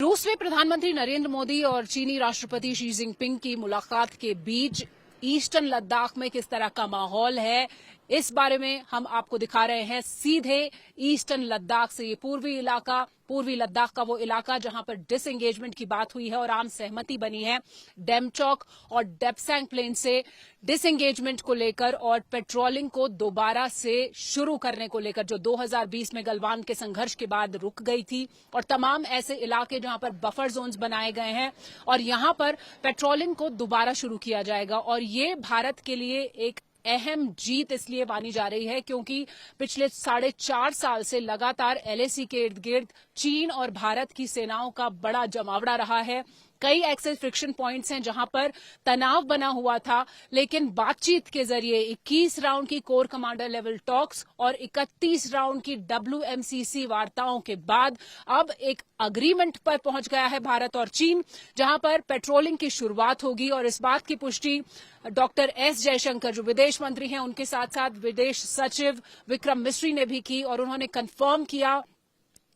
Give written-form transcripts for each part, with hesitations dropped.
रूस में प्रधानमंत्री नरेंद्र मोदी और चीनी राष्ट्रपति शी जिनपिंग की मुलाकात के बीच ईस्टर्न लद्दाख में किस तरह का माहौल है, इस बारे में हम आपको दिखा रहे हैं सीधे ईस्टर्न लद्दाख से। ये पूर्वी लद्दाख का वो इलाका जहां पर डिसएंगेजमेंट की बात हुई है और आम सहमति बनी है डेमचौक और डेप्सैंग प्लेन से डिसएंगेजमेंट को लेकर और पेट्रोलिंग को दोबारा से शुरू करने को लेकर, जो 2020 में गलवान के संघर्ष के बाद रुक गई थी। और तमाम ऐसे इलाके जहां पर बफर जोन्स बनाए गए हैं और यहां पर पेट्रोलिंग को दोबारा शुरू किया जाएगा। और ये भारत के लिए एक अहम जीत इसलिए मानी जा रही है क्योंकि पिछले 4.5 साल से लगातार LAC के इर्द गिर्द चीन और भारत की सेनाओं का बड़ा जमावड़ा रहा है। कई एक्सेस फ्रिक्शन पॉइंट्स हैं जहां पर तनाव बना हुआ था, लेकिन बातचीत के जरिए 21 राउंड की कोर कमांडर लेवल टॉक्स और 31 राउंड की WMCC वार्ताओं के बाद अब एक अग्रीमेंट पर पहुंच गया है भारत और चीन, जहां पर पेट्रोलिंग की शुरुआत होगी। और इस बात की पुष्टि डॉक्टर S जयशंकर, जो विदेश मंत्री हैं, उनके साथ साथ विदेश सचिव विक्रम मिस्री ने भी की और उन्होंने कंफर्म किया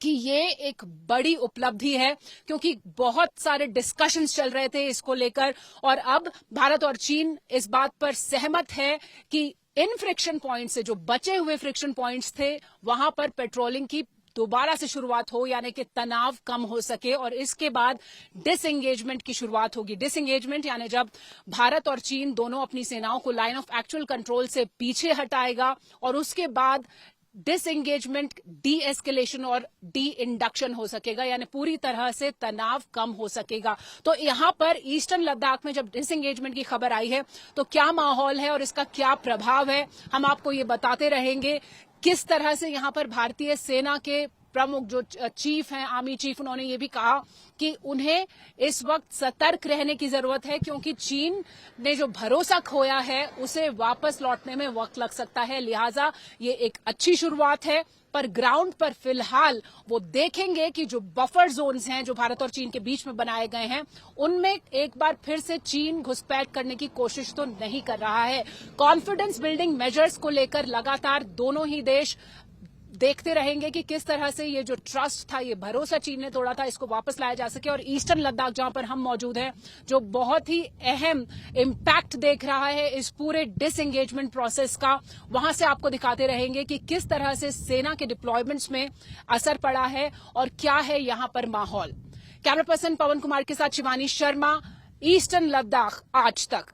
कि ये एक बड़ी उपलब्धि है क्योंकि बहुत सारे डिस्कशंस चल रहे थे इसको लेकर और अब भारत और चीन इस बात पर सहमत है कि इन फ्रिक्शन पॉइंट्स से, जो बचे हुए फ्रिक्शन पॉइंट्स थे, वहां पर पेट्रोलिंग की दोबारा से शुरुआत हो, यानी कि तनाव कम हो सके और इसके बाद डिसएंगेजमेंट की शुरुआत होगी। डिसएंगेजमेंट यानी जब भारत और चीन दोनों अपनी सेनाओं को लाइन ऑफ एक्चुअल कंट्रोल से पीछे हटाएगा और उसके बाद डिसएंगेजमेंट, डी एस्केलेशन और डी इंडक्शन हो सकेगा, यानी पूरी तरह से तनाव कम हो सकेगा। तो यहां पर ईस्टर्न लद्दाख में जब डिसएंगेजमेंट की खबर आई है तो क्या माहौल है और इसका क्या प्रभाव है, हम आपको ये बताते रहेंगे। किस तरह से यहां पर भारतीय सेना के प्रमुख जो चीफ हैं, आर्मी चीफ, उन्होंने ये भी कहा कि उन्हें इस वक्त सतर्क रहने की जरूरत है क्योंकि चीन ने जो भरोसा खोया है उसे वापस लौटने में वक्त लग सकता है। लिहाजा ये एक अच्छी शुरुआत है, पर ग्राउंड पर फिलहाल वो देखेंगे कि जो बफर जोन्स हैं जो भारत और चीन के बीच में बनाए गए हैं, उनमें एक बार फिर से चीन घुसपैठ करने की कोशिश तो नहीं कर रहा है। कॉन्फिडेंस बिल्डिंग मेजर्स को लेकर लगातार दोनों ही देश देखते रहेंगे कि किस तरह से ये जो ट्रस्ट था, ये भरोसा चीन ने तोड़ा था, इसको वापस लाया जा सके। और ईस्टर्न लद्दाख जहां पर हम मौजूद हैं, जो बहुत ही अहम इम्पैक्ट देख रहा है इस पूरे डिसएंगेजमेंट प्रोसेस का, वहां से आपको दिखाते रहेंगे कि किस तरह से सेना के डिप्लॉयमेंट्स में असर पड़ा है और क्या है यहां पर माहौल। कैमरा पर्सन पवन कुमार के साथ शिवानी शर्मा, ईस्टर्न लद्दाख आज तक।